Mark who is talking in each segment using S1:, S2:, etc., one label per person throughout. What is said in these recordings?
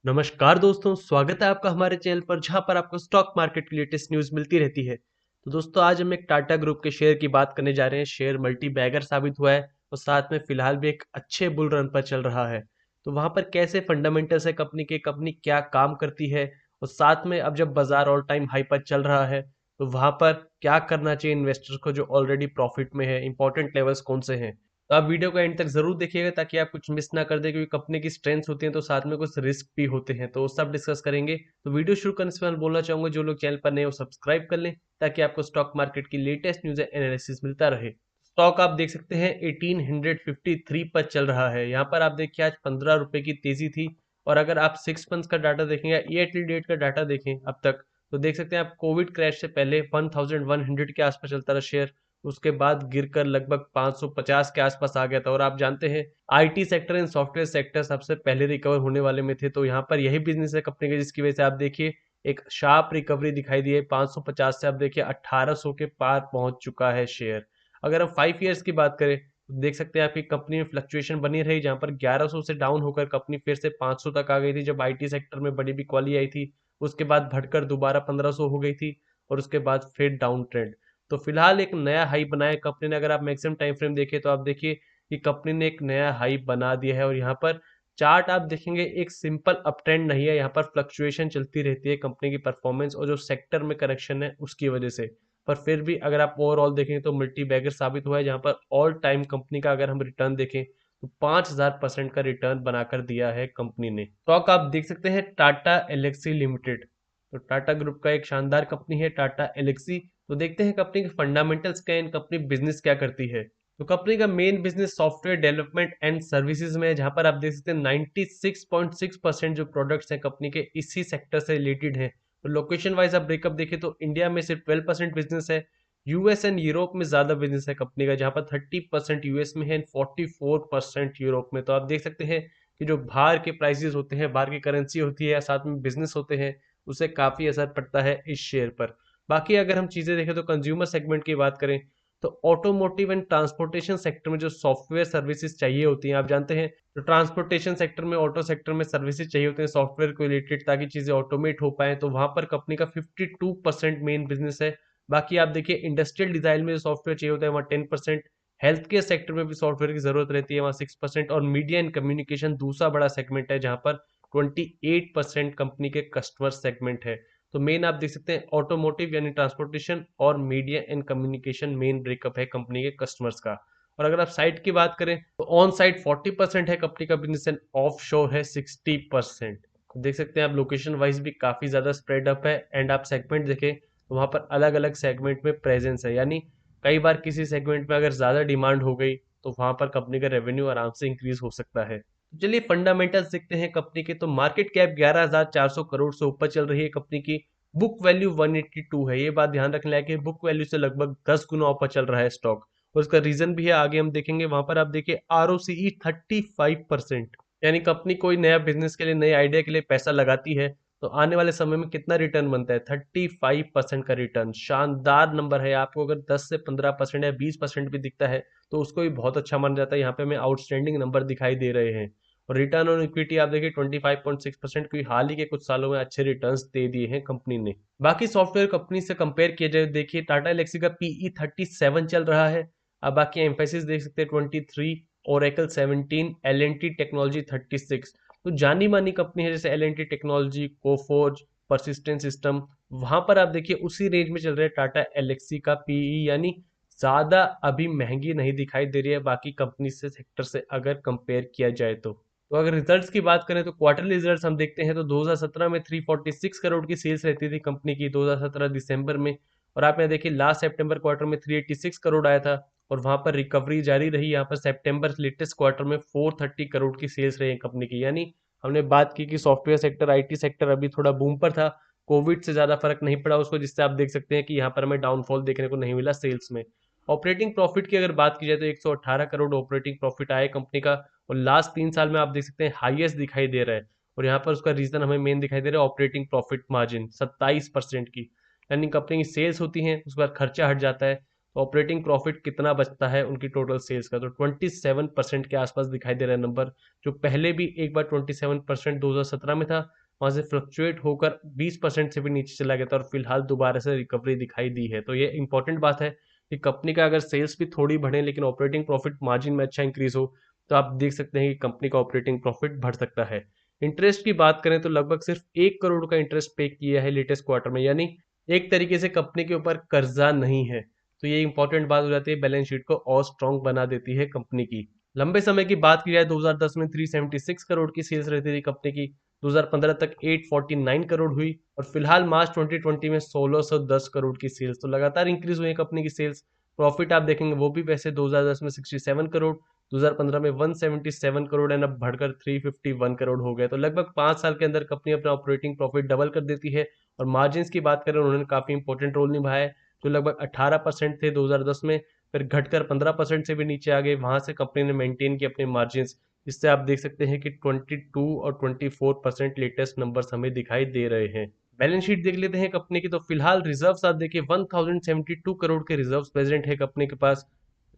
S1: नमस्कार दोस्तों, स्वागत है आपका हमारे चैनल पर जहां पर आपको स्टॉक मार्केट की लेटेस्ट न्यूज़ मिलती रहती है। तो दोस्तों आज हम एक टाटा ग्रुप के शेयर की बात करने जा रहे हैं। शेयर मल्टी बैगर साबित हुआ है और साथ में फिलहाल भी एक अच्छे बुल रन पर चल रहा है। तो वहां पर कैसे फंडामेंटल्स है कंपनी क्या काम करती है और साथ में अब जब बाजार ऑल टाइम हाई पर चल रहा है तो वहां पर क्या करना चाहिए इन्वेस्टर्स को जो ऑलरेडी प्रॉफिट में है, इंपॉर्टेंट लेवल्स कौन से हैं। तो आप वीडियो को एंड तक जरूर देखिएगा ताकि आप कुछ मिस ना कर दे, क्योंकि कंपनी की स्ट्रेंथ्स होती हैं तो साथ में कुछ रिस्क भी होते हैं, तो सब डिस्कस करेंगे। तो वीडियो शुरू करने से पहले बोलना चाहूंगा जो लोग चैनल पर नए हो सब्सक्राइब कर लें ताकि आपको स्टॉक मार्केट की लेटेस्ट न्यूज एनालिसिस मिलता रहे। स्टॉक आप देख सकते हैं 1853 पर चल रहा है। यहाँ पर आप देखिए आज 15 रुपए की तेजी थी। और अगर आप 6 मंथ्स का डाटा देखेंगे, ईयर टू डेट का डाटा देखें अब तक, तो देख सकते हैं आप कोविड क्रैश से पहले 1100 के आसपास चलता रहा शेयर। उसके बाद गिरकर लगभग 550 के आसपास आ गया था। और आप जानते हैं IT sector and software sector सबसे पहले रिकवर होने वाले में थे, तो यहाँ पर यही बिजनेस है कंपनी का जिसकी वजह से आप देखिए एक शार्प रिकवरी दिखाई दी है। 550 से आप देखिए 1800 के पार पहुंच चुका है शेयर। अगर हम 5 ईयर्स की बात करें तो देख सकते हैं आपकी कंपनी में फ्लक्चुएशन बनी रही, जहां पर 1100 से डाउन होकर कंपनी फिर से 500 तक आ गई थी जब आईटी सेक्टर में बड़ी बिकवाली आई थी। उसके बाद भटकर दोबारा 1500 हो गई थी और उसके बाद फिर डाउन ट्रेंड। तो फिलहाल एक नया हाई बनाया कंपनी ने। अगर आप मैक्सिमम टाइम फ्रेम देखें तो आप देखिए कि कंपनी ने एक नया हाई बना दिया है। और यहाँ पर चार्ट आप देखेंगे एक सिंपल अप ट्रेंड नहीं है, यहाँ पर फ्लक्चुएशन चलती रहती है कंपनी की परफॉर्मेंस और जो सेक्टर में करेक्शन है उसकी वजह से। पर फिर भी अगर आप ओवरऑल देखें तो मल्टी बैगर साबित हुआ है, जहाँ पर ऑल टाइम कंपनी का अगर हम रिटर्न देखें तो 5000% का रिटर्न बनाकर दिया है कंपनी ने। स्टॉक आप देख सकते हैं टाटा एलेक्सी लिमिटेड। तो टाटा ग्रुप का एक शानदार कंपनी है टाटा एलेक्सी। तो देखते हैं कंपनी के फंडामेंटल्स क्या है, कंपनी बिजनेस क्या करती है। तो कंपनी का main business software development and services में है, जहां पर आप देख सकते हैं 96.6% जो प्रोडक्ट्स हैं कंपनी के इसी सेक्टर से रिलेटेड हैं। तो लोकेशन वाइज आप ब्रेकअप देखें तो इंडिया में सिर्फ 12% बिजनेस है। यूएस एंड यूरोप में ज्यादा बिजनेस है कंपनी का, जहां पर 30% यूएस में है, 44% यूरोप में। तो आप देख सकते हैं कि जो बाहर के प्राइसेस होते हैं, बाहर की करेंसी होती है या साथ में बिजनेस होते हैं, उससे काफी असर पड़ता है इस शेयर पर। बाकी अगर हम चीजें देखें तो कंज्यूमर सेगमेंट की बात करें तो ऑटोमोटिव एंड ट्रांसपोर्टेशन सेक्टर में जो सॉफ्टवेयर सर्विसेज चाहिए होती हैं, आप जानते हैं तो ट्रांसपोर्टेशन सेक्टर में, ऑटो सेक्टर में सर्विसेज चाहिए होते हैं सॉफ्टवेयर को रिलेटेड, ताकि चीजें ऑटोमेट हो पाए, तो वहां पर कंपनी का 52% मेन बिजनेस है। बाकी आप देखिए इंडस्ट्रियल डिजाइन में जो सॉफ्टवेयर चाहिए होता है वहाँ 10%, हेल्थ केयर सेक्टर में भी सॉफ्टवेयर की जरूरत रहती है वहाँ 6%, और मीडिया एंड कम्युनिकेशन दूसरा बड़ा सेगमेंट है जहां पर 28% कंपनी के कस्टमर सेगमेंट है। तो मेन आप देख सकते हैं ऑटोमोटिव यानी ट्रांसपोर्टेशन और media and communication main breakup है कंपनी के कस्टमर्स का। और अगर आप साइट की बात करें तो ऑन साइट 40% है कंपनी का बिजनेस एंड ऑफ शोर है 60%। तो देख सकते हैं आप लोकेशन वाइज भी काफी ज्यादा स्प्रेड अप है। एंड आप सेगमेंट देखें तो वहां पर अलग अलग सेगमेंट में प्रेजेंस है, यानी कई बार किसी सेगमेंट में अगर ज्यादा डिमांड हो गई तो वहां पर कंपनी का रेवेन्यू आराम से इंक्रीज हो सकता है। तो चलिए फंडामेंटल्स देखते हैं कंपनी के। तो मार्केट कैप 11,400 करोड़ से ऊपर चल रही है कंपनी की। बुक वैल्यू 182 है। ये बात ध्यान रखने लायक है, बुक वैल्यू से लगभग 10 गुना ऊपर चल रहा है स्टॉक। और उसका रीजन भी है, आगे हम देखेंगे। वहां पर आप देखिए ROCE 35%, यानी कंपनी कोई नया बिजनेस के लिए, नए आइडिया के लिए पैसा लगाती है तो आने वाले समय में कितना रिटर्न बनता है, 35% का रिटर्न। शानदार नंबर है। आपको अगर 10 से 15% या 20% भी दिखता है तो उसको भी बहुत अच्छा मान जाता है। यहाँ पे हमें आउटस्टैंडिंग नंबर दिखाई दे रहे हैं। और रिटर्न ऑन इक्विटी आप देखिए 25.6%, की हाल ही के कुछ सालों में अच्छे रिटर्न्स दे दिए हैं कंपनी ने। बाकी सॉफ्टवेयर कंपनी से कंपेयर किया जाए, देखिए टाटा एलेक्सी का पीई 37 चल रहा है। अब बाकी एम्फेसिस देख सकते हैं 23, ओरेकल 17, एल टेक्नोलॉजी 36। तो जानी मानी कंपनी है जैसे L technology, Coforge, persistent system, वहां पर आप देखिए उसी रेंज में चल रहे हैं टाटा एलेक्सी का पीई, यानी ज्यादा अभी महंगी नहीं दिखाई दे रही है बाकी कंपनी से, सेक्टर से अगर कंपेयर किया जाए तो अगर रिजल्ट्स की बात करें तो क्वार्टरली रिजल्ट्स हम देखते हैं तो 2017 में 346 करोड़ की सेल्स रहती थी कंपनी की 2017 दिसंबर में। और आप यहाँ देखिए लास्ट सितंबर क्वार्टर में 386 करोड़ आया था। और वहां पर रिकवरी जारी रही। यहाँ पर सितंबर लेटेस्ट क्वार्टर में 430 करोड़ की सेल्स रही कंपनी की। यानी हमने बात की कि सॉफ्टवेयर सेक्टर, आईटी सेक्टर अभी थोड़ा बूम पर था, कोविड से ज्यादा फर्क नहीं पड़ा उसको, जिससे आप देख सकते हैं कि यहाँ पर हमें डाउनफॉल देखने को नहीं मिला सेल्स में। ऑपरेटिंग प्रॉफिट की अगर बात की जाए तो 118 करोड़ ऑपरेटिंग प्रॉफिट आया कंपनी का। और लास्ट 3 साल में आप देख सकते हैं हाईएस्ट दिखाई दे रहा है। और यहाँ पर उसका रीजन हमें मेन दिखाई दे रहा है ऑपरेटिंग प्रॉफिट मार्जिन 27% की। यानी कंपनी की सेल्स होती है उसके बाद खर्चा हट जाता है ऑपरेटिंग प्रॉफिट कितना बचता है उनकी टोटल सेल्स का, तो 27% के आसपास दिखाई दे रहा है नंबर, जो पहले भी एक बार 27% 2017 में था, वहां से फ्लक्चुएट होकर 20% से भी नीचे चला गया था और फिलहाल दोबारा से रिकवरी दिखाई दी है। तो ये इंपॉर्टेंट बात है कि कंपनी का अगर सेल्स भी थोड़ी बढ़े लेकिन ऑपरेटिंग प्रॉफिट मार्जिन में अच्छा इंक्रीज हो, तो आप देख सकते हैं कि कंपनी का ऑपरेटिंग प्रॉफिट बढ़ सकता है। इंटरेस्ट की बात करें तो लगभग सिर्फ 1 करोड़ का इंटरेस्ट पे किया है लेटेस्ट क्वार्टर में, यानी एक तरीके से कंपनी के ऊपर कर्जा नहीं है। तो ये इंपॉर्टेंट बात हो जाती है, बैलेंस शीट को और स्ट्रॉन्ग बना देती है कंपनी की। लंबे समय की बात की जाए 2010 में 376 करोड़ की सेल्स रहती थी कंपनी की, 2015 तक 849 करोड़ हुई और फिलहाल मार्च 2020 में 1610 करोड़ की सेल्स। तो लगातार इंक्रीज हुई है कंपनी की सेल्स। प्रॉफिट आप देखेंगे वो भी वैसे 2010 में 67 करोड़, 2015 में 177 करोड़ एंड अब बढ़कर 351 करोड़ हो गए। तो लगभग 5 साल के अंदर कंपनी अपना ऑपरेटिंग प्रॉफिट डबल कर देती है। और मार्जिन की बात करें उन्होंने काफी इंपॉर्टेंट रोल निभाया है, जो लगभग 18% थे 2010 में, फिर घटकर 15% से भी नीचे आ गए, वहां से कंपनी ने मेंटेन किए अपने मार्जिन। इससे आप देख सकते हैं कि 22 और 24% लेटेस्ट नंबर्स हमें दिखाई दे रहे हैं। बैलेंस शीट देख लेते हैं कंपनी की, तो फिलहाल रिजर्व्स आप देखिए 1072 करोड़ के रिजर्व्स प्रेजेंट है कंपनी के पास।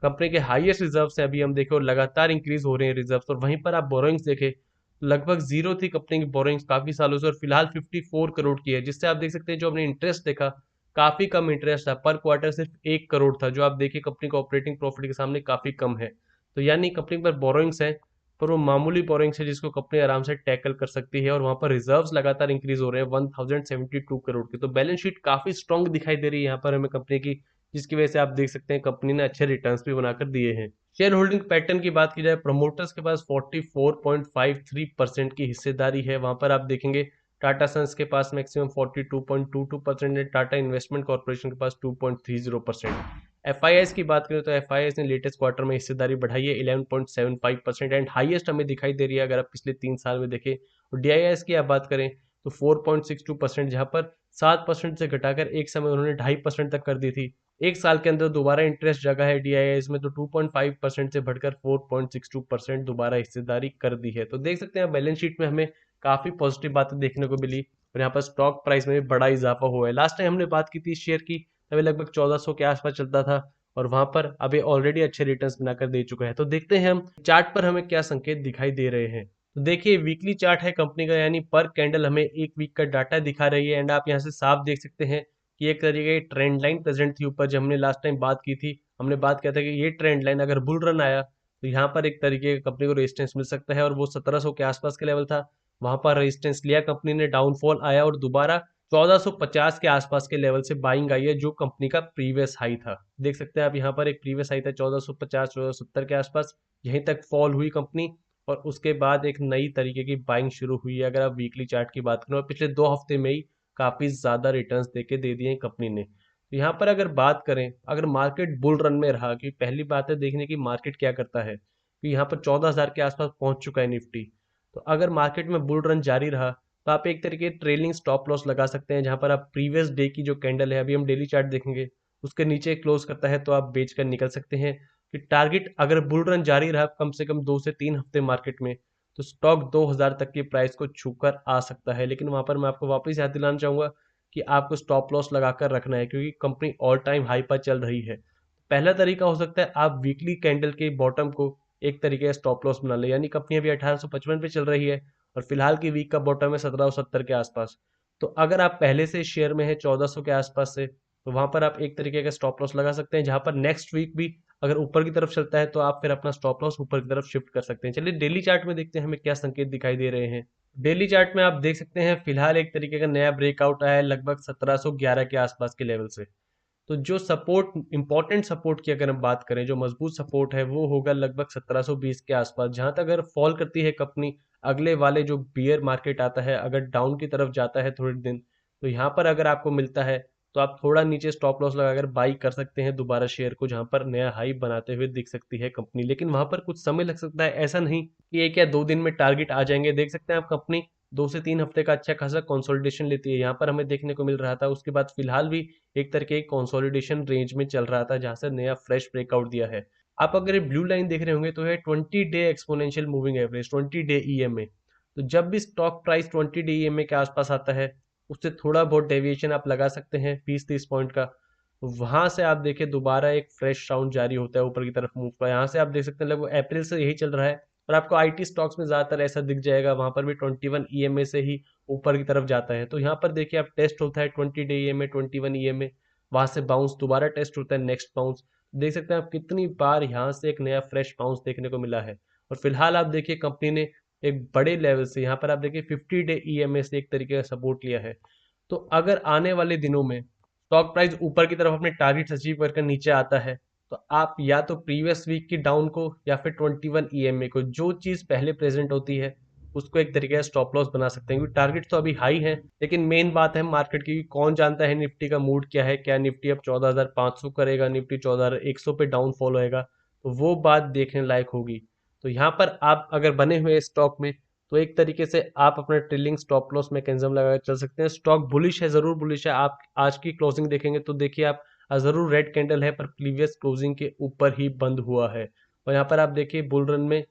S1: कंपनी के हाईएस्ट रिजर्व्स है अभी हम देखें, और लगातार इंक्रीज हो रहे हैं रिजर्व्स। और वहीं पर आप बोरोइंग्स देखें तो लगभग जीरो थी कंपनी की बोरोइंग्स काफी सालों से, और फिलहाल 54 करोड़ की है, जिससे आप देख सकते हैं जो हमने इंटरेस्ट देखा काफी कम इंटरेस्ट था, पर क्वार्टर सिर्फ 1 करोड़ था, जो आप देखिए कंपनी का ऑपरेटिंग प्रॉफिट के सामने काफी कम है। तो यानी कंपनी पर बोरोइंग्स है, पर वो मामूली बोरोइंग्स है जिसको कंपनी आराम से टैकल कर सकती है, और वहां पर रिजर्व्स लगातार इंक्रीज हो रहे हैं 1072 करोड़ के। तो बैलेंस शीट काफी स्ट्रांग दिखाई दे रही है यहाँ पर हमें कंपनी की, जिसकी वजह से आप देख सकते हैं कंपनी ने अच्छे रिटर्न्स भी बनाकर दिए हैं। शेयर होल्डिंग पैटर्न की बात की जाए, प्रमोटर्स के पास 44.53% की हिस्सेदारी है। वहां पर आप देखेंगे टाटा सन्स के पास मैक्सिमम 42.22% है, टाटा इन्वेस्टमेंट कॉर्पोरेशन के पास 2.30%। एफ की बात करें तो एफ ने लेटेस्ट क्वार्टर में हिस्सेदारी बढ़ाई है 11.75% एंड हाईएस्ट हमें दिखाई दे रही है अगर आप पिछले 3 साल में देखें। और डी की आप बात करें तो 4.62%, जहां पर 7% से घटाकर एक समय उन्होंने 2.5% तक कर दी थी। एक साल के अंदर दोबारा इंटरेस्ट जगह है डीआईएस में, तो 2.5% से बढ़कर 4.62% दोबारा हिस्सेदारी कर दी है। तो देख सकते हैं बैलेंस शीट में हमें काफी पॉजिटिव बातें देखने को मिली, और यहाँ पर स्टॉक प्राइस में भी बड़ा इजाफा हुआ है। लास्ट टाइम हमने बात की थी इस शेयर की, तभी लगभग 1400 के आसपास चलता था, और वहां पर अभी ऑलरेडी अच्छे रिटर्न्स बनाकर दे चुका है। तो देखते हैं हम चार्ट पर हमें क्या संकेत दिखाई दे रहे हैं। तो देखिए वीकली चार्ट है कंपनी का, यानी पर कैंडल हमें एक वीक का डाटा दिखा रही है, एंड आप यहाँ से साफ देख सकते हैं कि एक तरीके की ट्रेंड लाइन प्रेजेंट थी ऊपर। जब हमने लास्ट टाइम बात की थी, हमने बात किया था कि ये ट्रेंड लाइन अगर बुल रन आया तो यहाँ पर एक तरीके का कंपनी को रेजिस्टेंस मिल सकता है, और वो 1700 के आसपास के लेवल था। वहां पर रेजिस्टेंस लिया कंपनी ने, डाउनफॉल आया और दोबारा 1450 के आसपास के लेवल से बाइंग आई है, जो कंपनी का प्रीवियस हाई था। देख सकते हैं आप यहाँ पर एक प्रीवियस हाई था 1450 1470 के आसपास, यहीं तक फॉल हुई कंपनी, और उसके बाद एक नई तरीके की बाइंग शुरू हुई है अगर आप वीकली चार्ट की बात करें। और पिछले 2 हफ्ते में ही काफी ज्यादा रिटर्न्स देके दे दिए कंपनी ने। तो यहाँ पर अगर बात करें, अगर मार्केट बुल रन में रहा, कि पहली बात है देखने की मार्केट क्या करता है, कि यहाँ पर 14,000 के आसपास पहुंच चुका है निफ्टी। तो अगर मार्केट में बुल रन जारी रहा तो आप एक तरीके ट्रेलिंग स्टॉप लॉस लगा सकते हैं, जहां पर आप प्रीवियस डे की जो कैंडल है, अभी हम डेली चार्ट देखेंगे, उसके नीचे क्लोज करता है तो आप बेच कर निकल सकते हैं। कि टारगेट अगर बुल रन जारी रहा कम से कम 2 से 3 हफ्ते मार्केट में, तो स्टॉक 2000 तक की प्राइस को छूकर आ सकता है। लेकिन वहां पर मैं आपको वापस याद दिलाना चाहूंगा कि आपको स्टॉप लॉस लगाकर रखना है, क्योंकि कंपनी ऑल टाइम हाई पर चल रही है। पहला तरीका हो सकता है आप वीकली कैंडल के बॉटम को एक तरीके का स्टॉप लॉस बना ले, यानी कंपनी अभी 1855 पे चल रही है और फिलहाल की वीक का बॉटम है 1770 के आसपास। तो अगर आप पहले से शेयर में है 1400 के आसपास से, तो वहां पर आप एक तरीके का स्टॉप लॉस लगा सकते हैं, जहां पर नेक्स्ट वीक भी अगर ऊपर की तरफ चलता है तो आप फिर अपना स्टॉप लॉस ऊपर की तरफ शिफ्ट कर सकते हैं। चलिए डेली चार्ट में देखते हैं हमें क्या संकेत दिखाई दे रहे हैं। डेली चार्ट में आप देख सकते हैं फिलहाल एक तरीके का नया ब्रेकआउट आया है लगभग 1711 के आसपास के लेवल से। तो जो सपोर्ट, इंपॉर्टेंट सपोर्ट की अगर हम बात करें, जो मजबूत सपोर्ट है वो होगा लगभग 1720 के आसपास। जहां तक अगर फॉल करती है कंपनी, अगले वाले जो बियर मार्केट आता है अगर डाउन की तरफ जाता है थोड़े दिन, तो यहाँ पर अगर आपको मिलता है तो आप थोड़ा नीचे स्टॉप लॉस लगाकर बाई कर सकते हैं दोबारा शेयर को, जहां पर नया हाई बनाते हुए दिख सकती है कंपनी। लेकिन वहां पर कुछ समय लग सकता है, ऐसा नहीं कि 1 या 2 दिन में टारगेट आ जाएंगे। देख सकते हैं आप कंपनी 2 से 3 हफ्ते का अच्छा खासा कंसोलिडेशन लेती है, यहाँ पर हमें देखने को मिल रहा था। उसके बाद फिलहाल भी एक तरह के कंसोलिडेशन रेंज में चल रहा था, जहां से नया फ्रेश ब्रेकआउट दिया है। आप अगर ये ब्लू लाइन देख रहे होंगे तो है 20 day exponential moving average, 20 day EMA. तो जब भी स्टॉक प्राइस 20 डे ईएमए के आसपास आता है, उससे थोड़ा बहुत डेविएशन आप लगा सकते हैं 20-30 पॉइंट का। वहां से आप देखिए दोबारा एक फ्रेश राउंड जारी होता है ऊपर की तरफ मूव का। यहाँ से आप देख सकते हैं लगभग अप्रैल से यही चल रहा है और आपको आईटी स्टॉक्स में ज्यादातर ऐसा दिख जाएगा, वहां पर भी 21 ईएमए से ही ऊपर की तरफ जाता है। तो यहाँ पर देखिए आप टेस्ट होता है 20 डे ईएमए, 21 ईएमए, वहां से बाउंस दोबारा टेस्ट होता है, नेक्स्ट बाउंस। देख सकते हैं आप कितनी बार यहाँ से एक नया फ्रेश बाउंस देखने को मिला है। और फिलहाल आप देखिए कंपनी ने एक बड़े लेवल से यहाँ पर आप देखिए 50 डे ईएमए से एक तरीके का सपोर्ट लिया है। तो अगर आने वाले दिनों में स्टॉक प्राइस ऊपर की तरफ अपने टारगेट्स अचीव करके नीचे आता है, तो आप या तो प्रीवियस वीक की डाउन को या फिर 21 ईएमए को, जो चीज पहले प्रेजेंट होती है उसको एक तरीके का स्टॉप लॉस बना सकते हैं, क्योंकि टारगेट तो अभी हाई है। लेकिन मेन बात है मार्केट की, कौन जानता है निफ्टी का मूड क्या है, क्या निफ्टी अब 14,500 करेगा, निफ्टी 14,100 पे डाउनफॉल होएगा, तो वो बात देखने लायक होगी। तो यहाँ पर आप अगर बने हुए स्टॉक में, तो एक तरीके से आप अपना ट्रेलिंग स्टॉप लॉस मैकेनिज्म लगा चल सकते हैं। स्टॉक बुलिश है, जरूर बुलिश है। आप आज की क्लोजिंग देखेंगे तो देखिए आप जरूर रेड कैंडल है, पर प्रीवियस क्लोजिंग के ऊपर ही बंद हुआ है। और यहाँ पर आप देखिए बुल रन में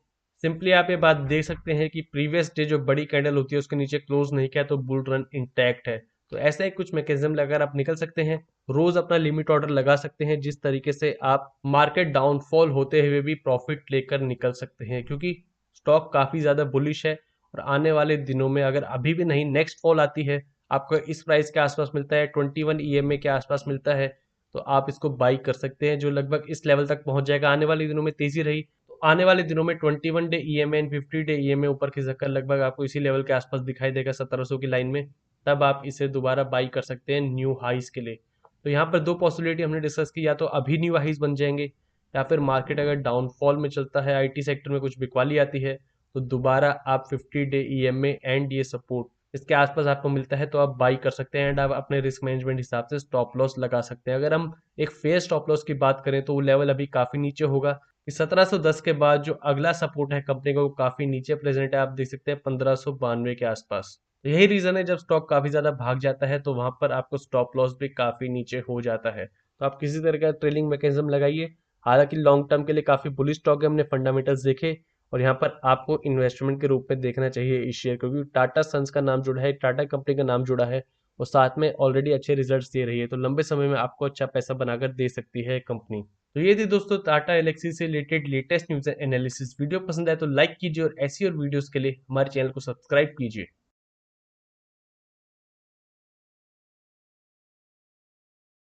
S1: सिंपली आप ये बात देख सकते हैं कि प्रीवियस डे जो बड़ी कैंडल होती है उसके नीचे क्लोज नहीं किया, तो बुल रन इंटैक्ट है। तो ऐसा ही कुछ मैकेनिज्म लगाकर आप निकल सकते हैं। रोज अपना लिमिट ऑर्डर लगा सकते हैं, जिस तरीके से आप मार्केट डाउनफॉल होते हुए भी प्रॉफिट लेकर निकल सकते हैं, क्योंकि स्टॉक काफी ज्यादा बुलिश है। और आने वाले दिनों में अगर अभी भी नहीं, नेक्स्ट फॉल आती है, आपको इस प्राइस के आसपास मिलता है, 21 ईएमए के आसपास मिलता है, तो आप इसको बाई कर सकते हैं, जो लगभग इस लेवल तक पहुंच जाएगा। आने वाले दिनों में तेजी रही तो आने वाले दिनों में 21 day EMA and 50 day EMA ऊपर खिसक लगभग आपको इसी लेवल के आसपास दिखाई देगा, 1700 की लाइन में। तब आप इसे दोबारा बाई कर सकते हैं न्यू हाइस के लिए। तो यहाँ पर दो पॉसिबिलिटी हमने डिस्कस की, या तो अभी न्यू हाइस बन जाएंगे, या फिर मार्केट अगर डाउनफॉल में चलता है, आईटी सेक्टर में कुछ बिकवाली आती है, तो दोबारा आप 50 डे ईएमए एंड ये सपोर्ट इसके आसपास आपको मिलता है, तो आप बाई कर सकते हैं एंड आप अपने रिस्क मैनेजमेंट हिसाब से स्टॉप लॉस लगा सकते हैं। अगर हम एक फेयर स्टॉप लॉस की बात करें तो वो लेवल अभी काफी नीचे होगा कि 1710 के बाद जो अगला सपोर्ट है कंपनी का वो काफी नीचे प्रेजेंट है, आप देख सकते हैं 1592 के आसपास। तो यही रीजन है जब स्टॉक काफी ज्यादा भाग जाता है तो वहां पर आपको स्टॉप लॉस भी काफी नीचे हो जाता है। तो आप किसी तरह का ट्रेलिंग मैकेनिज्म लगाइए। हालांकि लॉन्ग टर्म के लिए काफी बुलिश स्टॉक है, हमने फंडामेंटल्स देखे, और यहाँ पर आपको इन्वेस्टमेंट के रूप में देखना चाहिए इस शेयर, क्योंकि टाटा सन्स का नाम जुड़ा है, टाटा कंपनी का नाम जुड़ा है, और साथ में ऑलरेडी अच्छे रिजल्ट्स दे रही है, तो लंबे समय में आपको अच्छा पैसा बनाकर दे सकती है कंपनी। तो ये थी दोस्तों टाटा एलेक्सी से related latest news analysis. Video पसंद आए तो लाइक कीजिए और ऐसी और वीडियोस के लिए हमारे चैनल को सब्सक्राइब कीजिए।